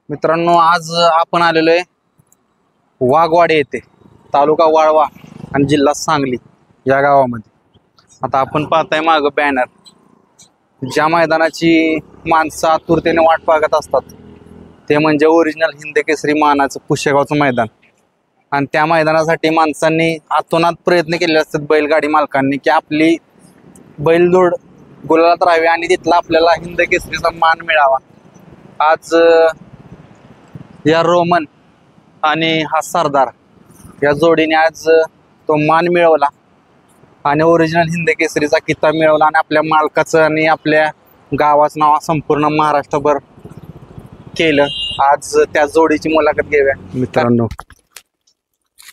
मित्रांनो, आज आपण आलेलो आहे वाघवाडी येथे, तालुका वाळवा आणि जिल्हा सांगली या गावामध्ये. आता आपण पाहताय मागं बॅनर, ज्या मैदानाची माणसं आतुरतेने वाट पाहत असतात ते म्हणजे ओरिजिनल हिंद केसरी मानाचं पुशेगावचं मैदान. आणि त्या मैदानासाठी माणसांनी अतोनात प्रयत्न केले असतात, बैलगाडी मालकांनी, की आपली बैलजोड गुलालात राहावी आणि तिथला आपल्याला हिंद केसरीचा मान मिळावा. आज या रोमन आणि हा सरदार या जोडीने आज तो मान मिळवला आणि ओरिजिनल हिंद केसरीचा किताब मिळवला आणि आपल्या मालकाचं आणि आपल्या गावाचं नाव संपूर्ण महाराष्ट्रभर केलं. आज त्या जोडीची मुलाखत घेऊया मित्रांनो.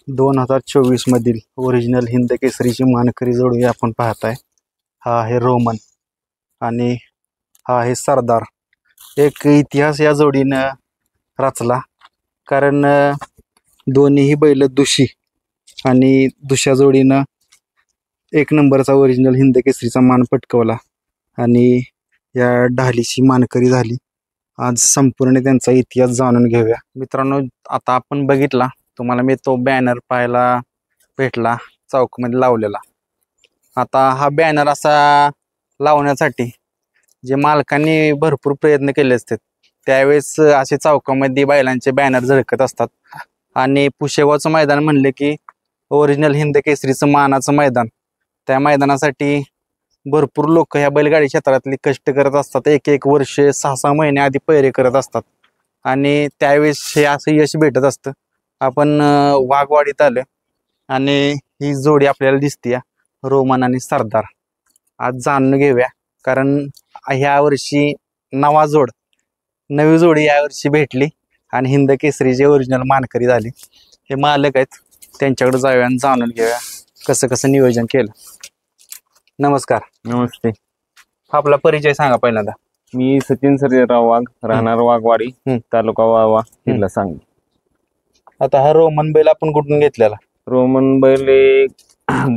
2024 मधील ओरिजिनल हिंद केसरीची मानकरी जोडी आपण पाहताय. हा आहे रोमन आणि हा आहे सरदार. एक इतिहास या जोडीनं रचला, कारण दोन्हीही बैल दुशी आणि दुसऱ्या जोडीनं 1 नंबरचा ओरिजिनल हिंद केसरीचा मान पटकवला आणि या ढालीची मानकरी झाली. आज संपूर्ण त्यांचा इतिहास जाणून घेऊया मित्रांनो. आता आपण बघितला, तुम्हाला मी तो बॅनर पाहायला भेटला चौकमध्ये लावलेला. आता हा बॅनर असा लावण्यासाठी जे मालकांनी भरपूर प्रयत्न केले असतात, त्यावेळेस असे चौकामध्ये बैलांचे बॅनर झळकत असतात. आणि पुशेगावचं मैदान म्हणले की ओरिजिनल हिंद केसरीचं मानाचं मैदान. त्या मैदानासाठी भरपूर लोक ह्या बैलगाडी क्षेत्रातली कष्ट करत असतात. 1-1 वर्ष 6-6 महिने आधी पैरे करत असतात आणि त्यावेळेस हे असं यश भेटत असतं. आपण वाघवाडीत आलो आणि ही जोडी आपल्याला दिसते, रोमन आणि सरदार. आज जाणून घेऊया, कारण ह्या वर्षी नवी जोडी यावर्षी भेटली आणि हिंद केसरीचे ओरिजिनल मानकरी झाली. हे मालक आहेत, त्यांच्याकडे जाऊया आणि जाणून घेऊया कसं कसं नियोजन केलं. नमस्कार. नमस्ते. आपला परिचय सांगा पहिल्यांदा. मी सचिन सर्जेराव वाघ, राहणार वाघवाडी, तालुका वाळवा, जिल्हा सांगली. आता हा रोमन बैल आपण कुठून घेतलेला? रोमन बैल एक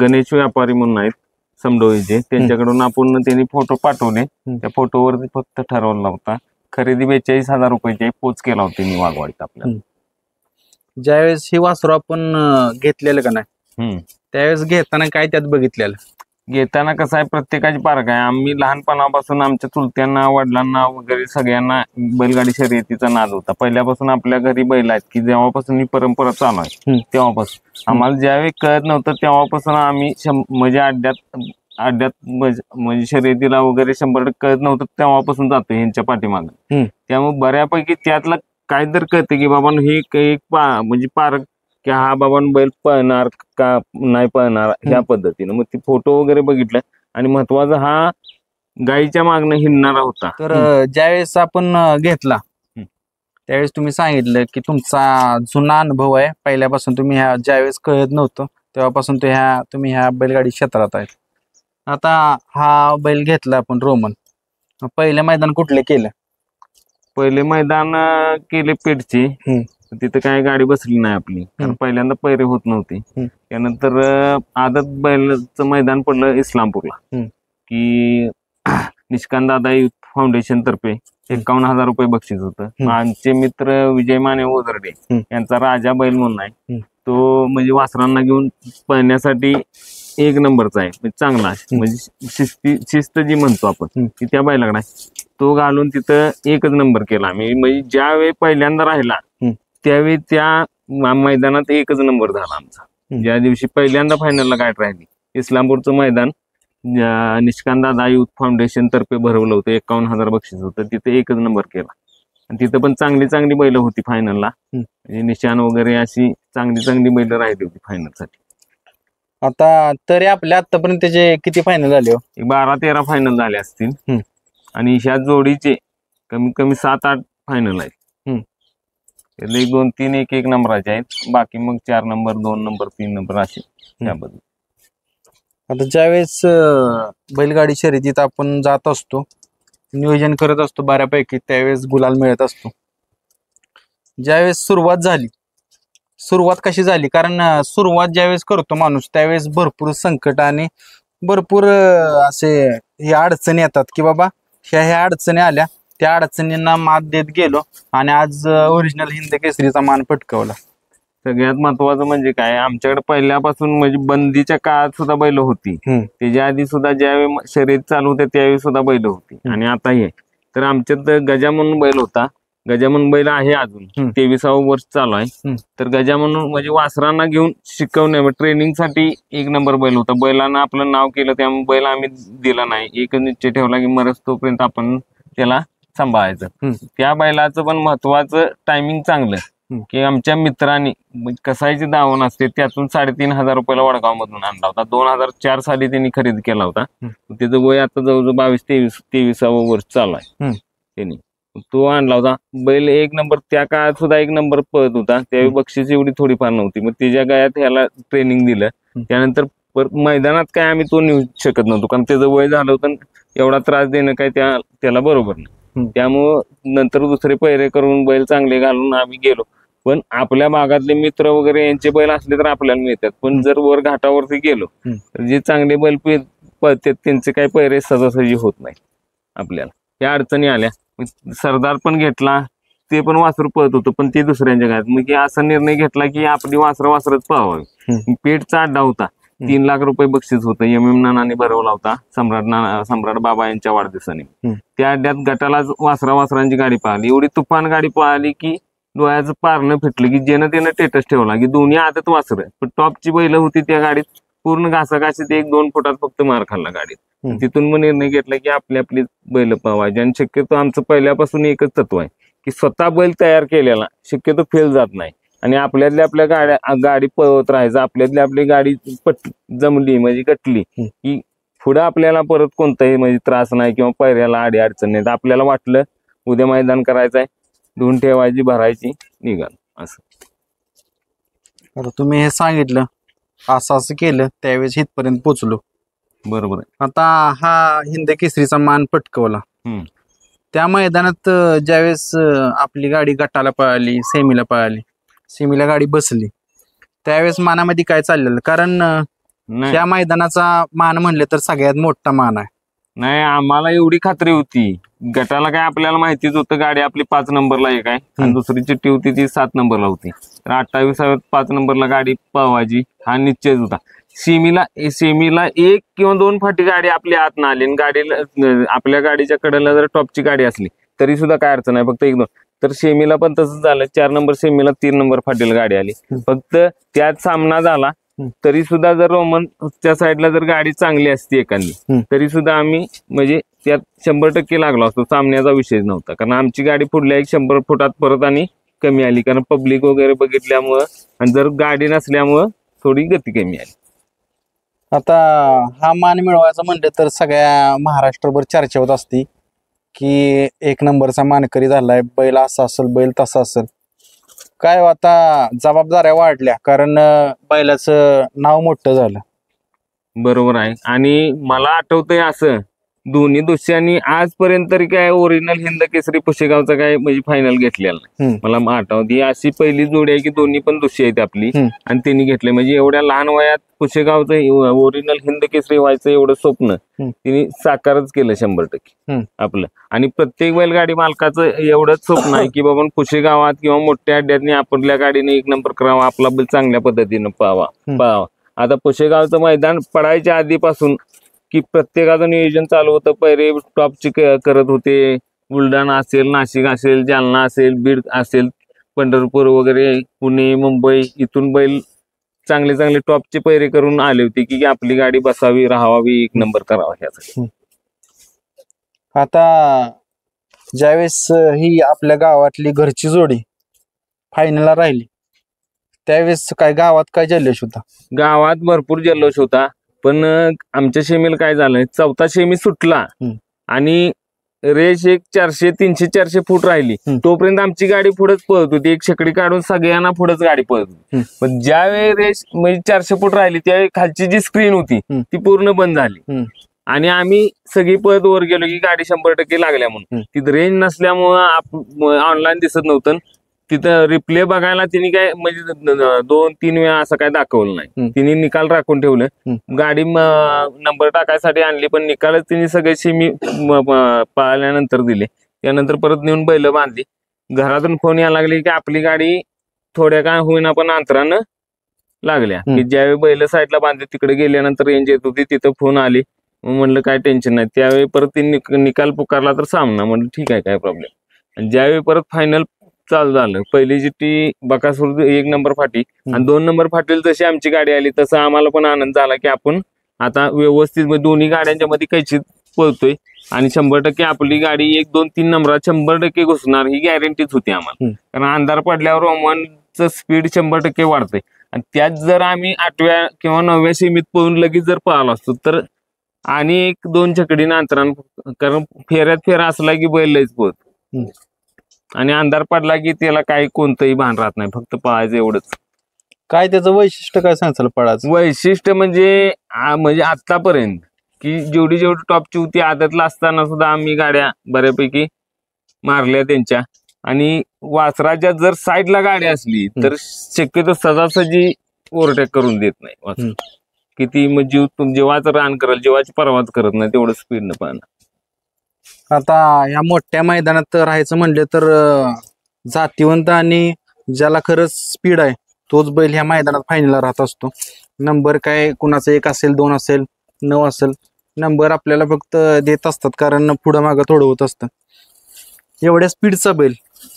गणेश व्यापारी म्हणून आहेत समडोळीचे, त्यांच्याकडून आपण त्यांनी फोटो पाठवले. त्या फोटोवरती फक्त ठरवला होता. खरेदी 42,000 रुपयाची पोच केला होता त्यांनी वाघवाडीत आपल्याला. ज्यावेळेस ही वासरू आपण घेतलेलं का नाही, त्यावेळेस घेताना काय त्यात बघितलेलं? घेताना कसं आहे, प्रत्येकाची पारख आहे. आम्ही लहानपणापासून आमच्या चुलत्यांना, वडिलांना वगैरे सगळ्यांना बैलगाडी शर्यतीचा नाद होता. पहिल्यापासून आपल्या घरी बैल आहेत, की जेव्हापासून ही परंपरा चालू आहे तेव्हापासून. आम्हाला ज्यावेळी कळत नव्हतं तेव्हापासून आम्ही म्हणजे अड्ड्यात म्हणजे शर्यतीला वगैरे 100% कळत नव्हतं तेव्हापासून जातो ह्यांच्या पाठीमागे. त्यामुळे बऱ्यापैकी त्यातलं काय तर कळते की बाबा ही एक म्हणजे पारख, की हा बाबा बैल पळणार का नाही पळणार ह्या पद्धतीनं. मग ती फोटो वगैरे बघितलं आणि महत्वाचा हा गाईच्या मागणं हिंडणारा होता. तर ज्यावेळेस आपण घेतला त्यावेळेस तुम्ही सांगितलं की तुमचा जुना अनुभव आहे, पहिल्यापासून तुम्ही ह्या ज्यावेळेस कळत नव्हतं तेव्हापासून तुम्ही ह्या बैलगाडी क्षेत्रात आहेत. आता हा बैल घेतला आपण रोमन, पहिले मैदान कुठले केलं? पहिले मैदान केले पेठचे. तिथं काय गाडी बसली नाही आपली, कारण पहिल्यांदा पैरे होत नव्हते. त्यानंतर आदत बैलचं मैदान पडलं इस्लामपूरला, की निष्कांत दादा युथ फाउंडेशन तर्फे 51,000 रुपये बक्षीस होतं. आमचे मित्र विजय माने ओझरडे यांचा राजा बैल म्हणून आहे, तो म्हणजे वासरांना घेऊन पळण्यासाठी 1 नंबरचा आहे, म्हणजे चांगला म्हणजे शिस्त जी म्हणतो आपण की त्या बैलाकडे तो घालून तिथं 1च नंबर केला आम्ही. म्हणजे ज्यावेळी पहिल्यांदा राहिला त्यावेळी त्या मैदानात 1च नंबर झाला आमचा. ज्या दिवशी पहिल्यांदा फायनलला गाठ राहिली, इस्लामपूरचं मैदान निष्कांत दादा युथ फाउंडेशन तर्फे भरवलं होतं. 51,000 बक्षीस होतं, तिथे 1च नंबर केला. आणि तिथं पण चांगली बैल होती फायनलला, म्हणजे निशान वगैरे अशी चांगली बैल राहिली होती फायनलसाठी. आता तरी आपल्या आतापर्यंत त्याचे किती फायनल झाले? 12-13 फायनल झाले असतील आणि ह्या जोडीचे कमीत कमी 7-8 फायनल आहेत. त्यातले 2-3 1-1 नंबराचे आहेत, बाकी मग 4 नंबर 2 नंबर 3 नंबर असे त्याबद्दल. आता ज्यावेळेस बैलगाडी शर्यतीत आपण जात असतो, नियोजन करत असतो बऱ्यापैकी, त्यावेळेस गुलाल मिळत असतो. ज्यावेळेस सुरुवात कशी झाली? कारण सुरुवात ज्यावेळेस करतो माणूस त्यावेळेस भरपूर संकट आणि भरपूर असे हे अडचणी येतात, की बाबा ह्या अडचणी आल्या त्या अडचणींना मात देत गेलो आणि आज ओरिजिनल हिंद केसरीचा मान पटकावला. सगळ्यात महत्वाचं म्हणजे काय, आमच्याकडे पहिल्यापासून म्हणजे बंदीच्या काळात सुद्धा बैल होती. त्याच्या आधी सुद्धा ज्यावेळी शर्यत चालू होते त्यावेळी सुद्धा बैल होती. आणि आता हे तर आमच्यात गजा म्हणून बैल होता. गजा म्हणून बैल आहे अजून 23वा वर्ष चालू आहे. तर गजा म्हणून म्हणजे वासरांना घेऊन शिकवणे ट्रेनिंगसाठी एक नंबर बैल होता. बैलांना आपलं नाव केलं त्यामुळे बैल आम्ही दिला नाही. एक निश्चय ठेवला की मरस तोपर्यंत आपण त्याला सांभाळायचं. त्या बैलाचं पण महत्वाचं टायमिंग चांगलं की आमच्या मित्रांनी कसायची दावण असते त्यातून 3,500 रुपयाला वडगाव मधून आणला होता. 2004 साली त्यांनी खरेदी केला होता. त्याचं वय आता जवळजवळ 22-23वा वर्ष चालू आहे. त्यांनी तो आणला होता बैल एक नंबर. त्या काळात सुद्धा एक नंबर पळत होता. त्यावेळी बक्षीस एवढी थोडीफार नव्हती. मग त्याच्या गायात ह्याला ट्रेनिंग दिलं. त्यानंतर मैदानात काय आम्ही तो नेऊ शकत नव्हतो कारण त्याचं वय झालं होतं. एवढा त्रास देणं काय त्याला बरोबर नाही. त्यामुळं नंतर दुसरे पैरे करून बैल चांगले घालून आम्ही गेलो. पण आपल्या भागातले मित्र वगैरे यांचे बैल असले तर आपल्याला मिळतात. पण जर वर घाटावरती गेलो तर जे चांगले बैल पळतात त्यांचे काही पैरे सहजासहजी होत नाही आपल्याला. या अडचणी आल्या. सरदार पण घेतला, ते पण वासरू पळत होतं पण ते दुसऱ्यांच्या गायत. मग असा निर्णय घेतला की आपली वासरच पळवावी. पेठचा अड्डा होता. 3 लाख रुपये बक्षीस होतं. MM नानाने भरवला होता सम्राट बाबा यांच्या वाढदिवसाने. त्या अड्ड्यात गटालाच वासरांची गाडी पळाली. एवढी तुफान गाडी पळाली की डोळ्याचं पारणं फिटलं की ज्यानं त्यानं स्टेटस ठेवला की दोन्ही आदत वासर. पण टॉपची बैल होती त्या गाडीत. पूर्ण घासाघाशीत 1-2 फुटात फक्त मार खाल्ला गाडीत. तिथून मग निर्णय घेतला की आपली बैल पळवायची. आणि शक्यतो आमचं पहिल्यापासून एकच तत्व आहे की स्वतः बैल तयार केलेला शक्यतो फेल जात नाही. आणि आपल्या गाडी पळवत राहायचं. आपली गाडी जमली म्हणजे गटली की पुढे आपल्याला परत कोणताही म्हणजे त्रास नाही किंवा पैऱ्याला आडी अडचण नाही. आपल्याला वाटलं उद्या मैदान करायचंय, धुवून ठेवायची, भरायची, निघाल असं. आता तुम्ही हे सांगितलं असं केलं त्यावेळेस इथपर्यंत पोचलो. बरोबर आहे. आता हा हिंद केसरीचा मान पटकवला. त्या मैदानात ज्यावेळेस आपली गाडी गटाला पळाली, सेमीला गाडी बसली त्यावेळेस मानामध्ये काय चाललेलं? कारण त्या मैदानाचा मान म्हणले तर सगळ्यात मोठा मान आहे. नाही, आम्हाला एवढी खात्री होती. गटाला काय आपल्याला माहितीच होतं गाडी आपली 5 नंबरला एक आहे आणि दुसरी चिठ्ठी होती ती 7 नंबरला होती. तर 28व्यात 5 नंबरला गाडी पळवायची हा निश्चयच होता. सेमीला 1 किंवा 2 फाटी गाडी आपल्या आत ना आली आणि गाडीला आपल्या गाडीच्या कडेला जर टॉपची गाडी असली तरी सुद्धा काय अडचण नाही. फक्त 1-2. तर सेमीला पण तसंच झालं. 4 नंबर सेमीला 3 नंबर फाटीला गाडी आली. फक्त त्यात सामना झाला तरी सुद्धा जर रोमनच्या साईडला जर गाडी चांगली असती एखादी तरी सुद्धा आम्ही म्हणजे त्यात 100% लागलो असतो. सामन्याचा विषय नव्हता कारण आमची गाडी पुढल्या 100 फुटात परत आणि कमी आली कारण पब्लिक वगैरे बघितल्यामुळं आणि जर गाडी नसल्यामुळं थोडी गती कमी आली. आता हा मान मिळवायचा म्हणलं तर सगळ्या महाराष्ट्रभर चर्चा होत असती की 1 नंबरचा मानकरी झालाय, बैल असा असेल, बैल तसा असेल. काय आता जबाबदाऱ्या वाढल्या कारण बैलाचं नाव मोठं झालं. बरोबर आहे. आणि मला आठवतंय असं दोन्ही दोषांनी आजपर्यंत तरी काय ओरिजिनल हिंद केसरी पुशेगावचा काय म्हणजे फायनल घेतलेला नाही. मला आठवत ही अशी पहिली जोडी आहे की दोन्ही पण दोषी आहेत आपली आणि त्यांनी घेतले. म्हणजे एवढ्या लहान वयात पुशेगावचं ओरिजिनल हिंद केसरी व्हायचं एवढं स्वप्न तिने साकारच केलं 100% आपलं. आणि प्रत्येक बैलगाडी मालकाचं एवढंच स्वप्न आहे की बाबा पुशेगावात किंवा मोठ्या अड्ड्यातनी आपल्या गाडीने 1 नंबर करावा, आपला बैल चांगल्या पद्धतीनं पळावा. आता पुशेगावचं मैदान पडायच्या आधीपासून की प्रत्येकाचं नियोजन चालू होतं. पैरे टॉपची करत होते. बुलढाणा असेल, नाशिक असेल, जालना असेल, बीड असेल, पंढरपूर वगैरे, पुणे, मुंबई इथून बैल चांगले टॉपचे पैरे करून आले होते की आपली गाडी बसावी, राहावी, 1 नंबर करावा ह्यासाठी. आता ज्यावेळेस ही आपल्या गावातली घरची जोडी फायनलला राहिली त्यावेळेस काय गावात काय जल्लोष होता? गावात भरपूर जल्लोष होता. पण आमच्या शेमीला काय झालं, 4था शेमी सुटला आणि रेष 400-300-400 फूट राहिली तोपर्यंत आमची गाडी पुढेच पळत होती. एक शेकडी काढून सगळ्यांना पुढेच गाडी पळत होती. पण ज्यावेळी रेष म्हणजे 400 फूट राहिली त्यावेळी खालची जी स्क्रीन होती ती पूर्ण बंद झाली आणि आम्ही सगळी पळत वर गेलो की गाडी 100% लागल्या म्हणून. तिथं रेंज नसल्यामुळं ऑनलाईन दिसत नव्हतं. तिथं रिप्ले बघायला तिने काय म्हणजे 2-3 वेळा असं काय दाखवलं नाही. तिने निकाल राखून ठेवलं. गाडी नंबर टाकायसाठी आणली पण निकालच तिने सगळे शेमी पाळल्यानंतर दिले त्यानंतर परत नेऊन बैल बांधली. घरातून फोन यायला लागले की आपली गाडी थोड्या काय होईना पण अंतरानं लागल्या, की ज्यावेळी बैल साईडला बांधले तिकडे गेल्यानंतर रेंज येत होती, तिथं फोन आली. मग म्हणलं काय टेन्शन नाही. त्यावेळी परत ते निकाल पुकारला तर सामना, म्हणलं ठीक आहे काय प्रॉब्लेम. आणि ज्यावेळी परत फायनल चालू झालं, पहिली जी बकासूर 1 नंबर फाटी आणि 2 नंबर फाटीला जशी आमची गाडी आली तसा आम्हाला पण आनंद झाला की आपण आता व्यवस्थित दोन्ही गाड्यांच्या मध्ये कैची पळतोय आणि 100% आपली गाडी 1, 2, 3 नंबरात 100% घुसणार ही गॅरंटीच होती आम्हाला. कारण अंधार पडल्यावर रोमनचं स्पीड 100% वाढतंय आणि त्यात जर आम्ही 8व्या किंवा 9व्या सीमीत पळून लगेच जर पळालो असतो तर आणि 1-2 छकडीनं अंतरान, कारण फेऱ्यात फेरा असला की बैल लयच पळतो आणि अंधार पडला की त्याला काही कोणतंही भान राहत नाही, फक्त पळायचं एवढंच. काय त्याचं वैशिष्ट्य काय सांगताल पळाचं? वैशिष्ट्य म्हणजे आतापर्यंत की जेवढी टॉपची होती आदतला असताना सुद्धा आम्ही गाड्या बऱ्यापैकी मारल्या त्यांच्या. आणि वासराच्या जर साईडला गाडी असली तर शक्यतो सहजासहजी ओव्हरटेक करून देत नाही वासर. किती म्हणजे जेव्हाच रान करेल, जेव्हाची परवाच करत नाही, तेवढं स्पीडनं पाहणं. आता या मोठ्या मैदानात राहायचं म्हणले तर जातीवंत आणि ज्याला खरंच स्पीड आहे तोच बैल ह्या मैदानात फायनलला राहत असतो. नंबर काय कुणाचा 1 असेल, 2 असेल, 9 असेल, नंबर आपल्याला फक्त देत असतात कारण पुढं मागं थोडं होत असतं. एवढ्या स्पीडचा बैल,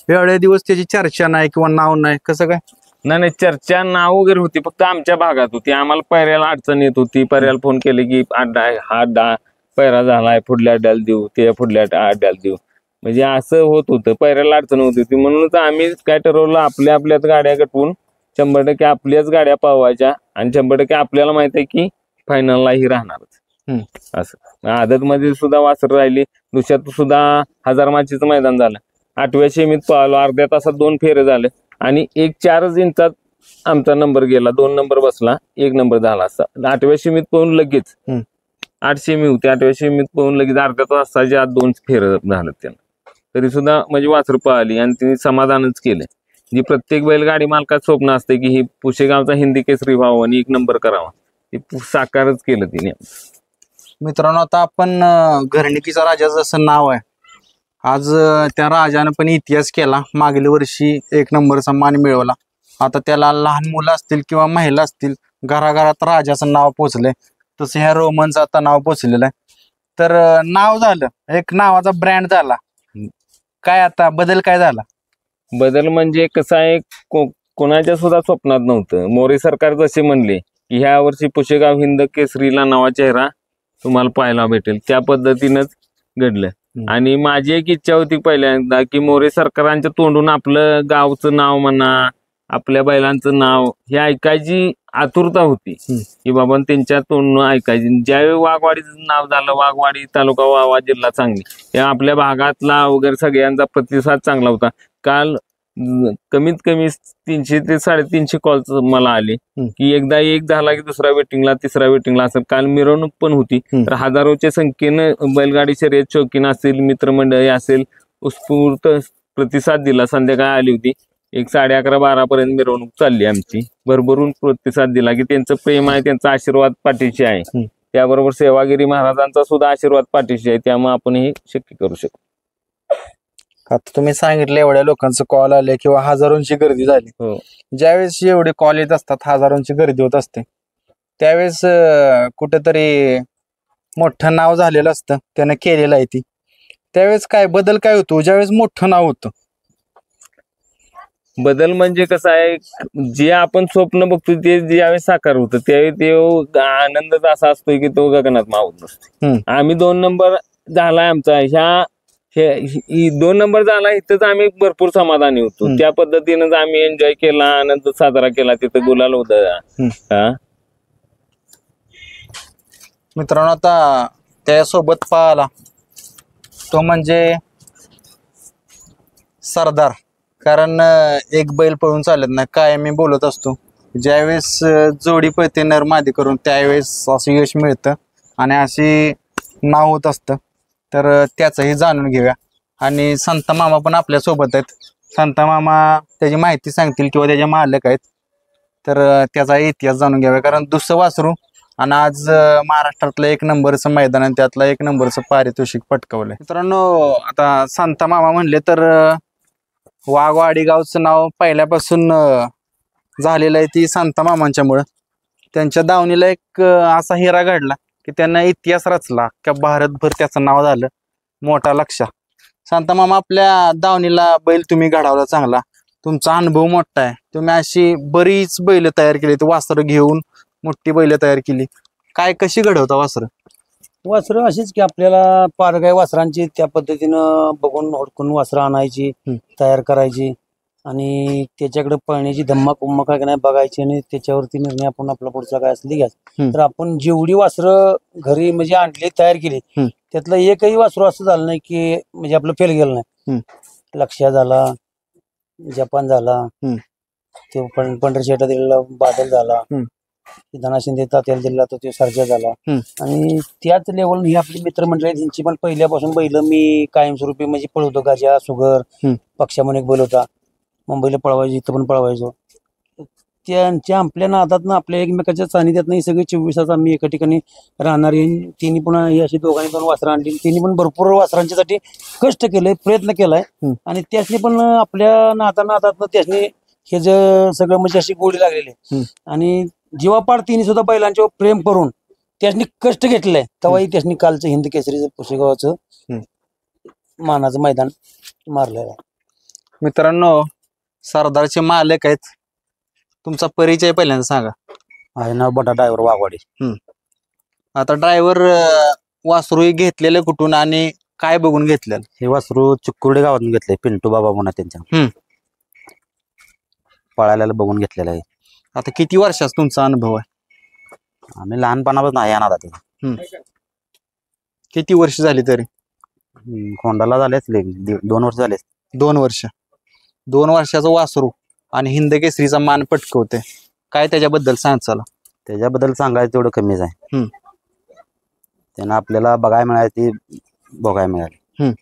एवढ्या दिवस त्याची चर्चा नाही किंवा नाव नाही, कसं काय? नाही, चर्चा नाव वगैरे होती, फक्त आमच्या भागात होती. आम्हाला पैऱ्याला अडचण येत होती. पैऱ्याला फोन केले की हा पैरा झालाय, पुढल्या अड्ड्याला देऊ, ते पुढल्या अड्ड्याला देऊ, म्हणजे असं होत होतं. पैऱ्याला अडचण होत होती म्हणूनच आम्ही काय ठरवलं, आपल्याच गाड्या कटवून 100% आपल्याच गाड्या पावायच्या आणि 100% आपल्याला माहित आहे की फायनलला ही राहणारच. असं आदत मध्ये सुद्धा वासर राहिली. दुसऱ्यात सुद्धा 1000 माचीचं मैदान झालं, 8व्या सेमीत पळालो, अर्ध्या तासात 2 फेरे झाले आणि 4 इंचात आमचा नंबर गेला, 2 नंबर बसला, 1 नंबर झाला. असता 8व्या सेमीत पळून लगेच 8 सेमी होती, 8व्या सेमीत पळून लगेच अर्ध्या तासाच्या आत 2 फेर झालं त्यांना. तरी सुद्धा म्हणजे वासर पळाली आणि तिने समाधानच केलं. जी प्रत्येक बैलगाडी मालकाचं स्वप्न असते की ही पुशेगावचा हिंदी केसरी व्हावं आणि 1 नंबर करावा, ते साकारच केलं तिने. मित्रांनो, आता आपण घरणिकीचा राजा जसं नाव आहे, आज त्या राजानं पण इतिहास केला. मागील वर्षी 1 नंबरचा मान मिळवला. आता त्याला लहान मुलं असतील किंवा महिला असतील, घराघरात राजाचं नाव पोचलंय. तसं ह्या रोमनचं आता नाव पोचलेलं आहे. तर नाव झालं, एक नावाचा ब्रँड झाला. काय आता बदल काय झाला? बदल म्हणजे कसं आहे, कोणाच्या सुद्धा स्वप्नात नव्हतं. मोरे सरकार जसे म्हणले की ह्या वर्षी पुशेगाव हिंद केसरीला नवा चेहरा तुम्हाला पाहायला भेटेल, त्या पद्धतीनंच घडलं. आणि माझी एक इच्छा होती पहिल्यांदा की मोरे सरकारांच्या तोंडून आपलं गावचं नाव म्हणा, आपल्या बैलांचं नाव हे ऐकायची आतुरता होती की बाबा त्यांच्या तोंडून ऐकायची. ज्यावेळी वाघवाडीचं नाव झालं, वाघवाडी तालुका वावा जिल्हा सांगली, या आपल्या भागातला वगैरे सगळ्यांचा प्रतिसाद चांगला होता. काल कमीत कमी 300 ते 350 कॉल्स मला आले की एकदा 1 झाला की दुसरा वेटिंगला, तिसरा वेटिंगला असेल. काल मिरवणूक पण होती, तर हजारोच्या संख्येनं बैलगाडी शर्यत शौकीन असेल, मित्रमंडळी असेल, उत्स्फूर्त प्रतिसाद दिला. संध्याकाळी आली होती, 11:30-12 पर्यंत मिरवणूक चालली आमची. भरभरून प्रतिसाद दिला की त्यांचं प्रेम आहे, त्यांचा आशीर्वाद पाठीशी आहे. त्याबरोबर सेवागिरी महाराजांचा सुद्धा आशीर्वाद पाठीशी आहे. त्यामुळे आपण हे शक्य करू शकतो. आता तुम्ही सांगितलं एवढ्या लोकांचं कॉल आले किंवा हजारोंची गर्दी झाली. ज्यावेळेस एवढे कॉल येत असतात, हजारोंची गर्दी होत असते, त्यावेळेस कुठेतरी मोठं नाव झालेलं असतं, त्यानं केलेलं आहे ती. त्यावेळेस काय बदल काय होतो ज्यावेळेस मोठं नाव होतं? बदल म्हणजे कसं आहे, जे आपण स्वप्न बघतो ते ज्यावेळेस साकार होतं त्यावेळी ते आनंदच असा असतोय की तो गगनात मावत नसतो. आम्ही 2 नंबर झालाय आमचा, ह्या 2 नंबर झाला इथंच आम्ही भरपूर समाधानी होतो. त्या पद्धतीनं आम्ही एन्जॉय केला, आनंद साजरा केला. तिथं गुलाल होता. मित्रांनो, आता त्यासोबत पाहिला तो म्हणजे सरदार. कारण एक बैल पळून चालत नाही, काय मी बोलत असतो, ज्यावेळेस जोडी पळते नर मादी करून त्यावेळेस असं यश मिळतं आणि अशी नाव होत असतं. तर त्याचंही जाणून घेऊया. आणि संता मामा पण आपल्या सोबत आहेत. संता मामा त्याची माहिती सांगतील किंवा त्याचे मालक आहेत, तर त्याचा इतिहास जाणून घ्यावा. कारण दुसरं वासरू आणि आज महाराष्ट्रातलं 1 नंबरचं मैदान आणि त्यातलं 1 नंबरचं पारितोषिक पटकावलंय. मित्रांनो, आता संता मामा म्हणले तर वाघवाडी गावचं नाव पहिल्यापासून झालेलं आहे ती संता मामांच्यामुळं. त्यांच्या दावणीला एक असा हिरा घडला की त्यांना इतिहास रचला की भारतभर त्याचं नाव झालं मोठा लक्षा. संता मामा, आपल्या दावणीला बैल तुम्ही घडवला चांगला, तुमचा अनुभव मोठा आहे. तुम्ही अशी बरीच बैल तयार केली, वासरं घेऊन मोठी बैल तयार केली. काय कशी घडवता वासरं? वासरं अशीच की आपल्याला पारगाय वासरांची त्या पद्धतीनं बघून हुडकून वासरं आणायची, तयार करायची आणि त्याच्याकडे पळण्याची धम्मा कुम्मा काय नाही बघायची आणि त्याच्यावरती निर्णय आपण आपला पुढचा काय असेल घ्यायचा. तर आपण जेवढी वासरं घरी म्हणजे आणली तयार केली त्यातलं एकही वासरू असं झालं नाही की म्हणजे आपलं फेल गेलं नाही. लक्ष्या झाला, जपान झाला, ते पंढरशेठा दिलेला बादल झाला, धना शिंदे तात्याला दिला तो सर्जा झाला आणि त्याच लेवल ही आपली मित्रमंडळी आहेत. ह्यांची पण पहिल्यापासून बैल मी कायमस्वरूपी म्हणजे पळवतो. गाजा, सुगर, पक्षा म्हणून एक बैल होता, मुंबईला पळवायचो, इथं पण पळवायचो. त्यांच्या आपल्या नादातनं आपल्या एकमेकाच्या सानिध्यातनं ही सगळी 24 तास आम्ही एका ठिकाणी राहणार. तिन्ही पुन्हा ही अशी दोघांनी 2 वासरं आणली. तिन्ही पण भरपूर वासरांच्यासाठी कष्ट केलंय, प्रयत्न केलाय आणि त्यासनी पण आपल्या नादातनं त्यासनी हे जे सगळं म्हणजे अशी गोडी लागलेली आणि जीवापाड तिने सुद्धा बैलांच्यावर प्रेम करून त्यासनी कष्ट घेतलंय. तेव्हाही त्यासनी कालचं हिंद केसरीचं पुसेगावचं मानाचं मैदान मारलेलं आहे. मित्रांनो, सरदारचे मालक आहेत. तुमचा परिचय पहिल्यांदा सांगा. आहे ना बटा ड्रायव्हर वाघवाडी. आता ड्रायव्हर वासरू घेतलेलं कुठून आणि काय बघून घेतलेलं? हे वासरू चिक्कुर्डे गावातून घेतलंय, पिंटू बाबा म्हणा त्यांच्या पळायला बघून घेतलेलं आहे. आता किती वर्षाचा तुमचा अनुभव आहे? आम्ही लहानपणापासून आहे ना दादा. किती वर्ष झाली तरी? खोंडाला झालेच 2 वर्ष झाले. 2 वर्ष. 2 वर्षाचं वासरू आणि हिंद केसरीचा मान पटकवते. काय त्याच्याबद्दल सांग चला. त्याच्याबद्दल सांगायचं तेवढं कमीच आहे. त्यांना आपल्याला बघायला मिळाली, बघायला मिळाली.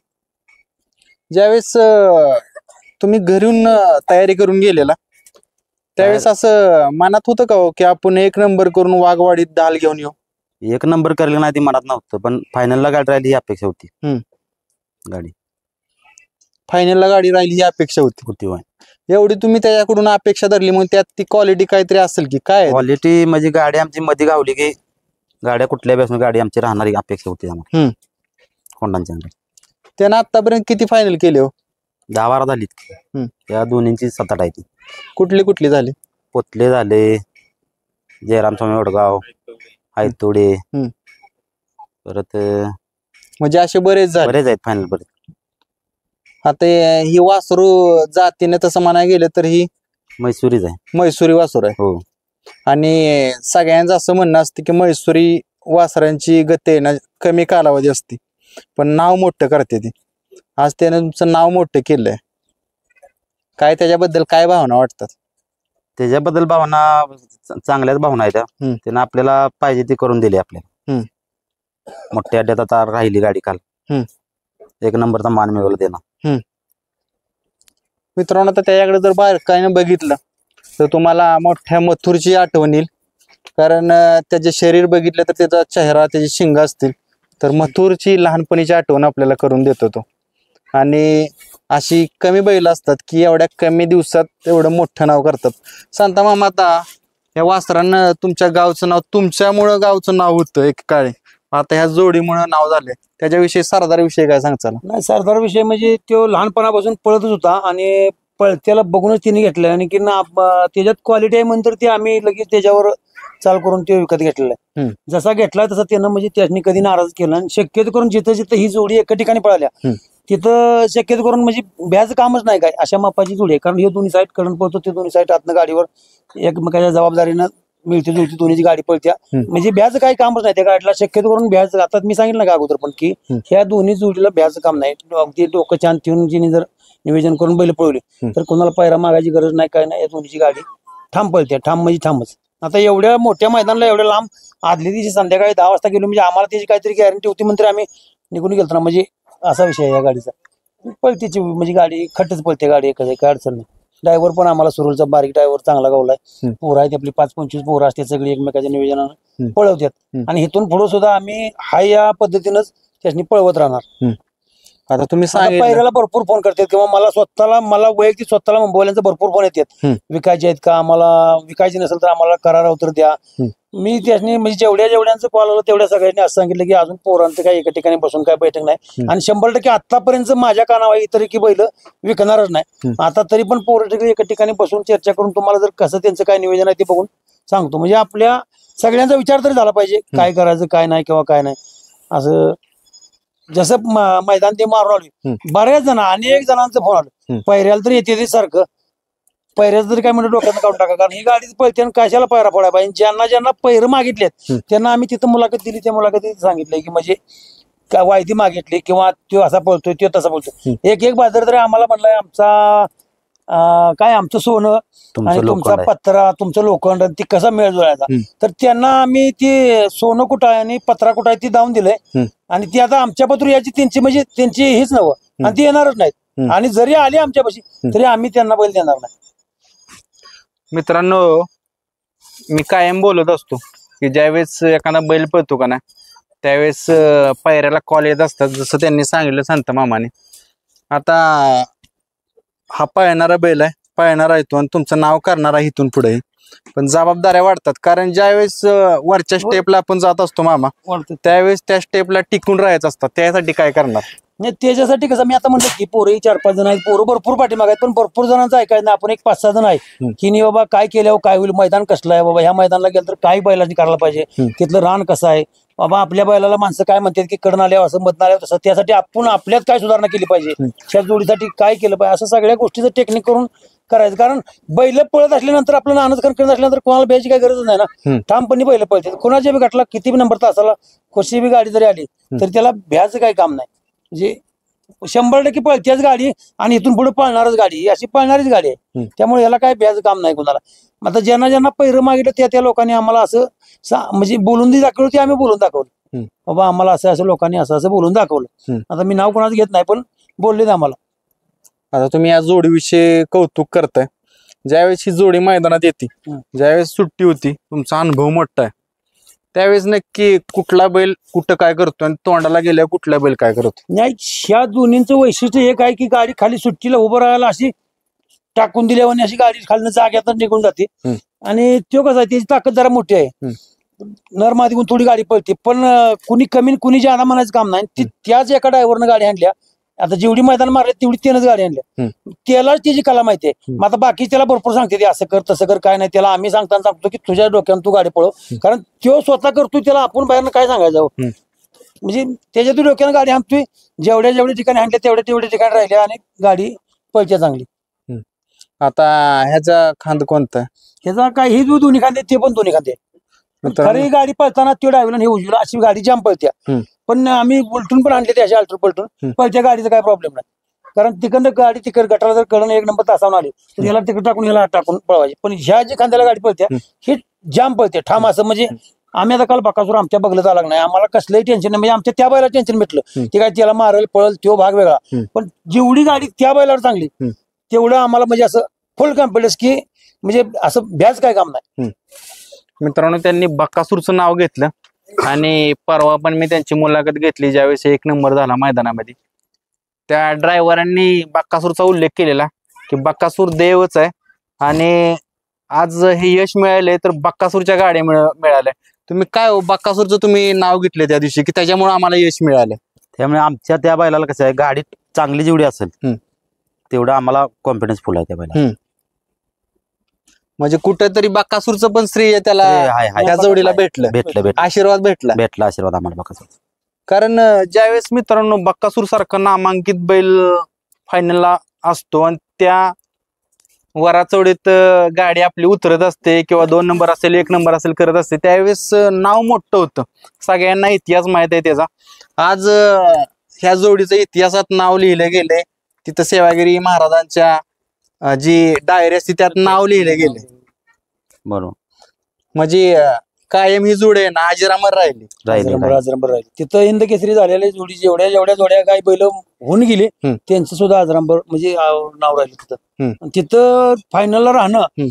ज्यावेळेस तुम्ही घरून तयारी करून गेलेला त्यावेळेस असं मनात होतं का हो की आपण 1 नंबर करून वाघवाडीत दाल घेऊन येऊ? 1 नंबर करायला नाही ती मनात नव्हतं, पण फायनलला गाडी राहिली ही अपेक्षा होती. गाडी फायनलला गाडी राहिली ही अपेक्षा होती. एवढी तुम्ही त्याच्याकडून अपेक्षा धरली, मग त्यात ती क्वालिटी काहीतरी असेल की काय? क्वालिटी म्हणजे गाडी आमची मध्ये गावली की गाड्या कुठल्या पासून गाडी आमची राहणारी अपेक्षा होती आम्हाला कोंडांच्या. त्यानं आतापर्यंत किती फायनल केले हो? 10-12 झालीत. या दोन्हींची 7-8 आहे. कुठली कुठली झाली? पोतले झाले, जयराम स्वामी वडगाव, आयतोडे, परत म्हणजे असे बरेच झाले. आहेत फायनल परत. आता ही वासरू जातीने तसं म्हणायला गेलं तर ही मैसुरीच आहे. म्हैसुरी वासरू आहे. हो. आणि सगळ्यांचं असं म्हणणं असतं की म्हैसुरी वासरांची गती ना कमी कालावधी असते, पण नाव मोठं करते ती. आज त्याने तुमचं नाव मोठं केलंय. काय त्याच्याबद्दल काय भावना वाटतात? त्याच्याबद्दल भावना चांगल्याच भावना आहेत. त्यानं आपल्याला पाहिजे ती करून दिली आपल्याला. मोठ्या अड्ड्यात आता राहिली गाडी काल. 1 नंबरचा मान मिळवला देणार. मित्रांनो, तर त्याच्याकडे जर बारकाईनं बघितलं तर तुम्हाला मोठ्या मथुरची आठवण येईल. कारण त्याचे शरीर बघितलं तर त्याचा चेहरा, त्याची शिंग असतील तर मथुरची लहानपणीची आठवण आपल्याला करून देतो तो. आणि अशी कमी बैल असतात की एवढ्या कमी दिवसात एवढं मोठं नाव करतात. संता मामा, आता या वासरानं तुमच्या गावचं नाव, तुमच्यामुळं गावचं नाव होतं एक काळी, आता ह्या जोडीमुळे नाव झाले. त्याच्याविषयी, सरदार विषयी काय सांगचाल? नाही, सरदार विषय म्हणजे तो लहानपणापासून पळतच होता आणि पळत्याला बघूनच तिने घेतलं आणि की त्याच्यात क्वालिटी आहे म्हणून ते आम्ही लगेच त्याच्यावर चाल करून ते विकत घेतलेला आहे. जसा घेतला तसा त्यानं म्हणजे त्याने कधी नाराज केला आणि शक्यतो करून जिथं जिथं ही जोडी एका ठिकाणी पळाल्या तिथं शक्यतो करून म्हणजे भ्याचं कामच नाही काय, अशा मापाची जोडी आहे. कारण हे दोन्ही साईड कडून पळतो, ते दोन्ही साईड आतनं गाडीवर एकमेकाच्या जबाबदारीनं मिळते जुळती दोन्हीची गाडी पळत्या. म्हणजे भ्याचं काही कामच नाही त्या गाडीला. शक्यतो करून भ्याचं, आता मी सांगितलं का अगोदर पण की ह्या दोन्ही जोडीला भ्याचं काम नाही. अगदी डोकं छान ठेवून जिने जर नियोजन करून बैल पळवली तर कोणाला पायरा मागायची गरज नाही, काय नाही. या दोन्हीची गाडी ठाम पळते, ठाम म्हणजे ठामच. आता एवढ्या मोठ्या मैदानाला एवढ्या लांब आदल्या दिवशी संध्याकाळी 10 वाजता गेलो म्हणजे आम्हाला त्याची काहीतरी गॅरंटी होती म्हणून आम्ही निघून गेलो ना. म्हणजे असा विषय आहे या गाडीचा. पळतीची म्हणजे गाडी खट्टच पळते गाडी, काय अडचण नाही. ड्रायव्हर पण आम्हाला सुरूलचा बारीक ड्रायव्हर चांगला गावलाय. हम्म. पोरं आहेत आपली 5-25 पोरं असते सगळी एकमेकाच्या नियोजनानं हम्म. पळवतात. हम्म. आणि इथून पुढे सुद्धा आम्ही हाय या पद्धतीनंच त्याच्यानी पळवत राहणार. आता तुम्ही आता सांगितलं पायऱ्याला भरपूर फोन करतात किंवा मला वैयक्तिक स्वतःला मुंबईवाल्यांचे भरपूर फोन येतात. हम्म. विकायचे आहेत का, आम्हाला विकायचे नसेल तर आम्हाला करार तर द्या. मी त्याच्यानी म्हणजे जेवढ्यांचं कॉल आलं तेवढ्या सगळ्यांनी असं सांगितलं की अजून पोरांचं काही एका ठिकाणी बसून काय बैठक नाही. आणि 100% आतापर्यंत माझ्या कानावर इतर की बैल विकणारच नाही. आता तरी पण पोरं एका ठिकाणी बसून चर्चा करून तुम्हाला जर कसं त्यांचं काय नियोजन आहे ते बघून सांगतो. म्हणजे आपल्या सगळ्यांचा विचार तरी झाला पाहिजे काय करायचं काय नाही किंवा काय नाही. असं जसं मैदान ते मारून आलो बऱ्याच जण अनेक जणांचं फोन आलं पैऱ्याला तर येते सारखं. पैऱ्याचं तरी काय म्हणजे डोक्यात काढून टाका, कारण ही गाडी पळते आणि कशाला पैरा पडायला पाहिजे. ज्यांना पैर मागितलेत त्यांना आम्ही तिथं मुलाखत दिली. त्या मुलाखतीत सांगितलंय की म्हणजे वायदी मागितली किंवा तो असा पळतोय तो तसा पळतोय. एक बाजार तरी आम्हाला म्हणलाय आमचा काय आमचं सोनं आणि तुमचा पत्रा तुमचं लोखंड ती कसा मेळ जुळायचा. तर त्यांना आम्ही ती सोनं कुठं आहे आणि पत्रा कुठं आहे ती दावून दिलंय. आणि ती आता आमच्या पत्र याची त्यांची म्हणजे त्यांची हेच नवं आणि ती येणारच नाहीत. आणि जरी आली आमच्यापाशी तरी आम्ही त्यांना बैल देणार नाही. मित्रांनो, मी कायम बोलत असतो की ज्यावेळेस एखादा बैल पळतो का ना त्यावेळेस पायऱ्याला कॉल येत असतात, जसं त्यांनी सांगितलं संत मामाने. आता हा पळणारा बैल आहे, पळणारा येतो आणि तुमचं नाव करणारा इथून पुढे, पण जबाबदाऱ्या वाढतात. कारण ज्यावेळेस वरच्या स्टेपला आपण जात असतो मामा त्यावेळेस त्या स्टेपला टिकून राहायचं असतात. त्यासाठी काय करणार? नाही त्याच्यासाठी कसं मी आता म्हणतो की पोरं 4-5 जण आहेत, पोरं भरपूर पाठीमाग आहेत, पण भरपूर जणांचं ऐकायचं नाही. आपण एक 5-6 जण आहे की नाही बाबा काय केल्यावर काय होईल, मैदान कसलं आहे बाबा, ह्या मैदानाला गेलं तर काय बैलांनी करायला पाहिजे, तिथलं रान कसं आहे बाबा, आपल्या बैलाला माणसं काय म्हणतात की कडन आल्यावर असं मधन आल्यावर तसं. त्यासाठी आपण आपल्यात काय सुधारणा केली पाहिजे, त्या जोडीसाठी काय केलं पाहिजे, असं सगळ्या गोष्टीचं टेक्निक करून करायचं. कारण बैल पळत असल्यानंतर आपलं नानच करत असल्यानंतर कोणाला भ्यायची काही गरज नाही ना. ठामपणे बैल पळते, कोणाच्या बी गटला किती बी नंबर तासाला कशी बी गाडी जरी आली तरी त्याला भ्यायचं काही काम नाही. म्हणजे 100% पळतेच गाडी आणि इथून पुढे पळणारच गाडी, अशी पळणारीच गाडी आहे. त्यामुळे याला काय भ्यायचं काम नाही कोणाला. आता ज्यांना पैरं मागितलं त्या लोकांनी आम्हाला असं म्हणजे बोलून दाखवलं, ते आम्ही बोलून दाखवलं बाबा आम्हाला असं लोकांनी असं बोलून दाखवलं. आता मी नाव कोणाचं घेत नाही पण बोललेत आम्हाला. आता तुम्ही या जोडीविषयी कौतुक करताय. ज्यावेळेस ही जोडी मैदानात येते, ज्यावेळेस सुट्टी होती, तुमचा अनुभव मोठा आहे, त्यावेळेस नक्की कुठला बैल कुठं काय करतो आणि तोंडाला गेल्यावर कुठला बैल काय करतो? नाही, ह्या दोन्हींचं वैशिष्ट्य एक आहे की गाडी खाली सुट्टीला उभं राहायला अशी टाकून दिल्यावर अशी गाडी खाली जाग्यात निघून जाते. आणि तो कसा आहे त्याची ताकद जरा मोठी आहे, नरमादीहून थोडी गाडी पळते. पण कुणी कमी कुणी जादा म्हणायचं काम नाही. त्याच एका ड्रायव्हरनं गाडी आणल्या, आता जेवढी मैदान मारले तेवढी त्यानंच गाडी आणल्या, त्यालाच त्याची कला माहिती आहे. मग आता बाकी त्याला भरपूर सांगते असं कर तसं कर काय नाही. त्याला आम्ही सांगताना सांगतो की तुझ्या डोक्यानं तू गाडी पळव, कारण तो स्वतः करतोय, त्याला आपण बाहेरनं काय सांगायचं. म्हणजे त्याच्या तू डोक्यानं गाडी आणतोय, जेवढ्या ठिकाणी आणल्या तेवढ्या ठिकाणी राहिल्या आणि गाडी पळते चांगली. आता ह्याचा खांद कोणता? ह्याचा काय हे दोन्ही खांदे, ते पण दोन्ही खांदे. खरी गाडी पळताना तो ड्रायव्हर हे उजवीला अशी गाडी जाम पळत्या. पण आम्ही उलटून पण आणले त्याच्या अल्टर पलटून पळत्या गाडीचा काय प्रॉब्लेम नाही. कारण तिकडनं गाडी तिकड गटाला जर कडन 1 नंबर तासावून आली तर ह्याला तिकड टाकून ह्याला टाकून पळवायची. पण ह्या जे खांद्याला गाडी पळत्या हे जाम पळते ठाम असं. म्हणजे आम्ही आता काल बकासूर आमच्या बघलं चालत नाही, आम्हाला कसलंही टेन्शन नाही. म्हणजे आमच्या त्या बैला टेन्शन भेटलं ते काय त्याला मारेल पळल तो भाग वेगळा, पण जेवढी गाडी त्या बैलावर चांगली तेवढं आम्हाला म्हणजे असं फुल कॉन्फिडन्स की म्हणजे असं भ्याच काय काम नाही. मित्रांनो, त्यांनी बकासूरचं नाव घेतलं आणि परवा पण मी त्यांची मुलाखत घेतली ज्यावेळेस 1 नंबर झाला मैदानामध्ये. त्या ड्रायव्हरांनी बकासूरचा उल्लेख केलेला की बकासूर देवच आहे आणि आज हे यश मिळाले तर बकासूरच्या गाड्या मिळाल्या. तुम्ही काय बकासूरचं तुम्ही नाव घेतले त्या दिवशी की त्याच्यामुळे आम्हाला यश मिळालं? त्यामुळे आमच्या त्या बैलाला कसं आहे, गाडी चांगली जेवढी असेल तेवढं आम्हाला कॉन्फिडन्स फुल आहे त्या बैलाला. म्हणजे कुठेतरी बकासूरचं पण श्रेय त्याला त्या जोडीला भेटलं, आशीर्वाद भेटला आम्हाला बकासूर. कारण ज्यावेळेस मित्रांनो बकासूर सारखा नामांकित बैल फायनलला असतो आणि त्या वराचौडीत गाडी आपली उतरत असते किंवा 2 नंबर असेल 1 नंबर असेल करत असते, त्यावेळेस नाव मोठं होतं, सगळ्यांना इतिहास माहित आहे त्याचा. आज ह्या जोडीचं इतिहासात नाव लिहिलं गेलंय. तिथं सेवागिरी महाराजांच्या जी डायरी असते त्यात नाव लिहिले गेले. बरोबर. म्हणजे कायम ही जोड आहे ना अजरामर राहिली. अजरामर राहिले. तिथं हिंद केसरी झालेले जोडी जेवढ्या जोड्या काही बैल होऊन गेले त्यांचं सुद्धा अजरामर म्हणजे नाव राहिलं तिथं. आणि तिथं फायनलला राहणं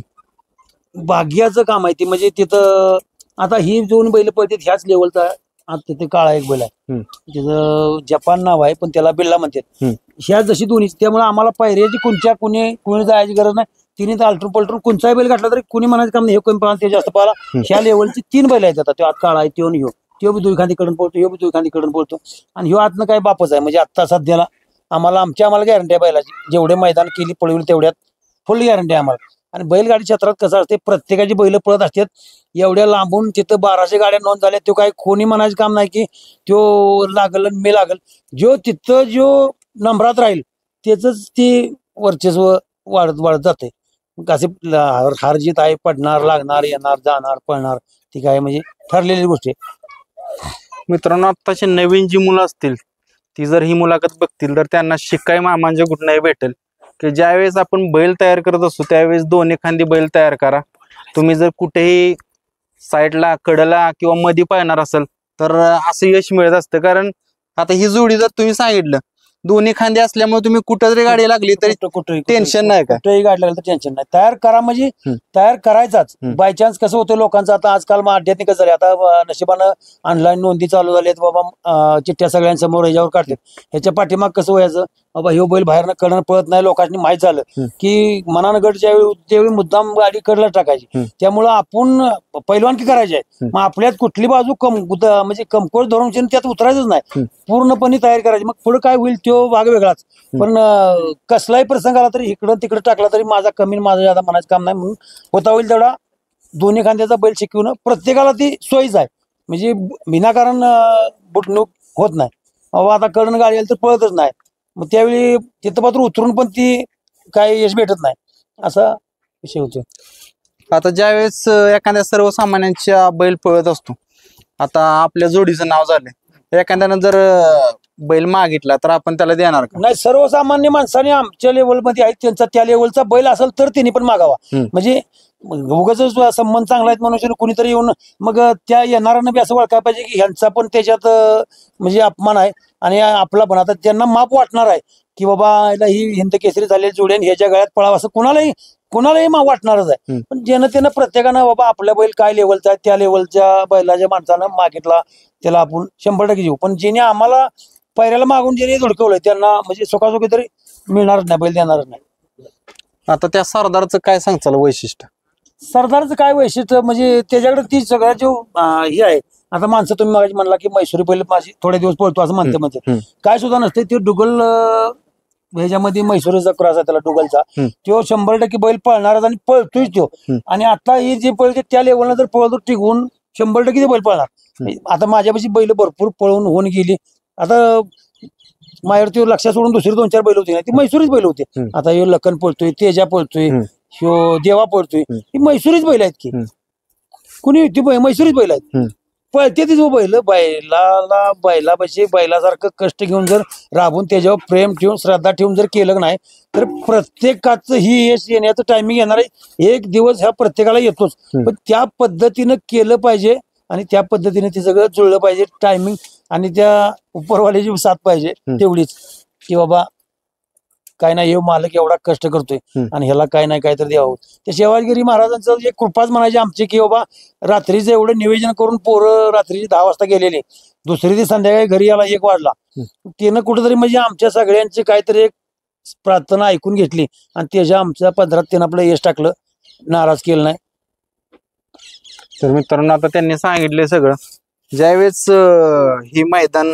भाग्याचं काम आहे ते. म्हणजे तिथं आता ही दोन बैल पळते ह्याच लेवलचा. आता तिथे काळा एक बैल आहे तिथं जपान नाव आहे पण त्याला बिल्ला म्हणतात. ह्या जशी दोन्ही त्यामुळे आम्हाला पायऱ्याची कोणी जायची गरज नाही. तिने तर अल्ट्रून पलटून कोणताही बैल घातला तरी कुणी म्हणायचं काम नाही हे कमी पाहिला ते जास्त पाहिला. ह्या लेवलची 3 बैल आहेत आता. तो आत काळा आहे तो ह्यो बी दुई खांदी कडून पळतो ह्यो बी दुई खांदी कडून पळतो. आणि ह्यो आतनं काय बापच आहे. म्हणजे आता सध्याला आम्हाला गॅरंटी आहे बैलाची. जेवढे मैदान केली पळवली तेवढ्यात फुल गॅरंटी आहे आम्हाला. आणि बैलगाडी क्षेत्रात कसं असते प्रत्येकाची बैल पळत असतात. एवढ्या लांबून तिथं 1200 गाड्या नोंद झाल्या. तो काही कोणी म्हणायचं काम नाही की तो लागल मी लागल. जो नंबरात राहील त्याच ते वर्चस्व वाढत जाते. असे हार जीत आहे पडणार लागणार येणार जाणार पळणार ती काय म्हणजे ठरलेली गोष्ट आहे. मित्रांनो आत्ताची नवीन जी मुलं असतील ती जर ही मुलाखत बघतील तर त्यांना शिकाय मामांच्या कुठनंही भेटेल की ज्यावेळेस आपण बैल तयार करत असतो त्यावेळेस 2 एखादी बैल तयार करा. तुम्ही जर कुठेही साईडला कडला किंवा मध्ये पाहणार असेल तर असं यश मिळत असतं. कारण आता ही जोडी जर तुम्ही सांगितलं 2 खांदे असल्यामुळे तुम्ही कुठं जरी गाडी लागली तरी टेन्शन नाही का? कुठेही गाडी लागली तर टेन्शन नाही. तयार करा म्हणजे तयार करायचाच. बाय चान्स कसं होतं लोकांचं आता आजकाल अड्ड्यात कसं झालं आता नशिबानं ऑनलाईन नोंदी चालू झाल्यात बाबा चिठ्ठ्या सगळ्यांसमोर ह्याच्यावर काढतात. ह्याच्या पाठीमाग कसं व्हायचं बाबा ह्यो बैल बाहेरनं कडनं पळत नाही लोकांनी माहीत झालं की मनानं गट त्यावेळी मुद्दाम गाडी कडला टाकायची. त्यामुळं आपण पैलवानकी करायची आहे. मग आपल्यात कुठली बाजू म्हणजे कमकोट धरून त्यात उतरायचंच नाही. पूर्णपणे तयार करायची. मग पुढे काय होईल तो भाग वेगळाच. पण कसलाही प्रसंग आला तरी इकडं तिकडं टाकला तरी माझा कमी माझा ज्यादा म्हणायचं काम नाही. म्हणून होता होईल तेवढा 2 खांद्याचा बैल शिकवणं प्रत्येकाला ती सोयीच आहे. म्हणजे विनाकारण बुटणूक होत नाही. बाबा आता कडनं गाडी आली तर पळतच नाही. मग त्यावेळी तिथं मात्र उतरून पण ती काही यश भेटत नाही असा विषय होतो. आता ज्यावेळेस एखाद्या सर्वसामान्यांच्या बैल पळत असतो आता आपल्या जोडीचं नाव झालंय एखाद्यानं जर बैल मागितला तर आपण त्याला देणार का? नाही. सर्वसामान्य माणसाने आमच्या लेवलमध्ये आहेत त्यांचा त्या लेवलचा बैल असेल तर त्यांनी पण मागावा. म्हणजे उगाच संबंध चांगला आहेत म्हणून कुणीतरी येऊन मग त्या येणाऱ्यांना बी असं ओळखायला पाहिजे की ह्यांचा पण त्याच्यात म्हणजे अपमान आहे आणि आपला पण. आता त्यांना माप वाटणार आहे की बाबा याला ही हिंद केसरी झालेली जोडी आणि ह्याच्या गळ्यात पळावं असं कुणालाही माप वाटणारच आहे. पण ज्यानं त्यानं प्रत्येकानं बाबा आपला बैल काय लेवलचा आहे त्या लेवलच्या बैलाच्या माणसानं मागितला त्याला आपण 100% देऊ. पण ज्याने आम्हाला पैऱ्याला मागून ज्याने धुडकवलंय त्यांना म्हणजे सुखासुखी तरी मिळणारच नाही बैल देणारच नाही. आता त्या सरदारचं काय सांगचाल वैशिष्ट्य? सरदारचं काय वैशिष्ट्य म्हणजे त्याच्याकडे ती सगळ्या जो हे आहे. आता माणसं तुम्ही मागायची म्हणला की मैसुरी बैल माझी थोडे दिवस पळतो असं म्हणते काय सुद्धा नसते. ते डुगल ह्याच्यामध्ये मैसुरीचा क्रॉस आहे त्याला डुगलचा तो 100% बैल पळणारच आणि पळतोय तो. आणि आता हे जे पळते त्या लेवलला जर पळतो टिकवून 100% ते बैल पळणार. आता माझ्यापाशी बैल भरपूर पळून होऊन गेली. आता माझ्यावर ते लक्षात सोडून दुसरी 2-4 बैल होती ती मैसुरीच बैल होते. आता ह्यो लखन पळतोय तेजा पळतोय ह्यो देवा पळतोय ही मैसुरीच बैल आहेत की कुणी ती मैसुरीच बैल आहेत. पळते ती जो बैल बैलापाशी बैलासारखं कष्ट घेऊन जर राबून त्याच्यावर प्रेम ठेवून श्रद्धा ठेवून जर केलं नाही तर प्रत्येकाचं ही यश येण्याचं टायमिंग येणार आहे. एक दिवस ह्या प्रत्येकाला येतोच. पण त्या पद्धतीनं केलं पाहिजे आणि त्या पद्धतीने ते सगळं जुळलं पाहिजे. टायमिंग आणि त्या उपरवाल्याची साथ पाहिजे तेवढीच की बाबा काय नाही हे मालक एवढा कष्ट करतोय आणि ह्याला काय नाही काय तर द्यावं. ते शिवाजीगिरी महाराजांचं जे कृपाच म्हणायचे आमचे की बाबा रात्रीचं एवढं नियोजन करून पोरं रात्रीचे 10 वाजता गेलेले दुसरी दिवस संध्याकाळी घरी याला 1 वाजला. त्यानं कुठेतरी म्हणजे आमच्या सगळ्यांची काहीतरी एक प्रार्थना ऐकून घेतली आणि त्याच्या आमच्या पदरात त्यानं आपलं यश टाकलं. नाराज केलं नाही. तर मित्रांनो आता त्यांनी सांगितले सगळं. ज्यावेळेस ही मैदान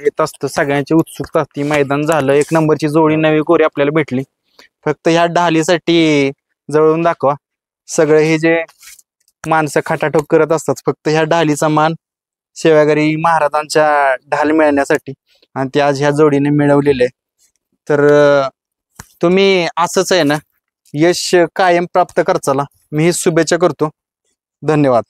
येत असतं सगळ्यांची उत्सुकता असते. मैदान झालं 1 नंबरची जोडी नवी कोरी आपल्याला भेटली. फक्त ह्या ढालीसाठी जवळून दाखवा. सगळे हे जे माणसं खटाटोप करत असतात फक्त ह्या ढालीचा मान शिवागिरी महाराजांच्या ढाल मिळण्यासाठी आणि ते आज ह्या जोडीने मिळवलेले. तर तुम्ही असंच आहे ना यश कायम प्राप्त करचाला मी ही शुभेच्छा करतो. धन्यवाद.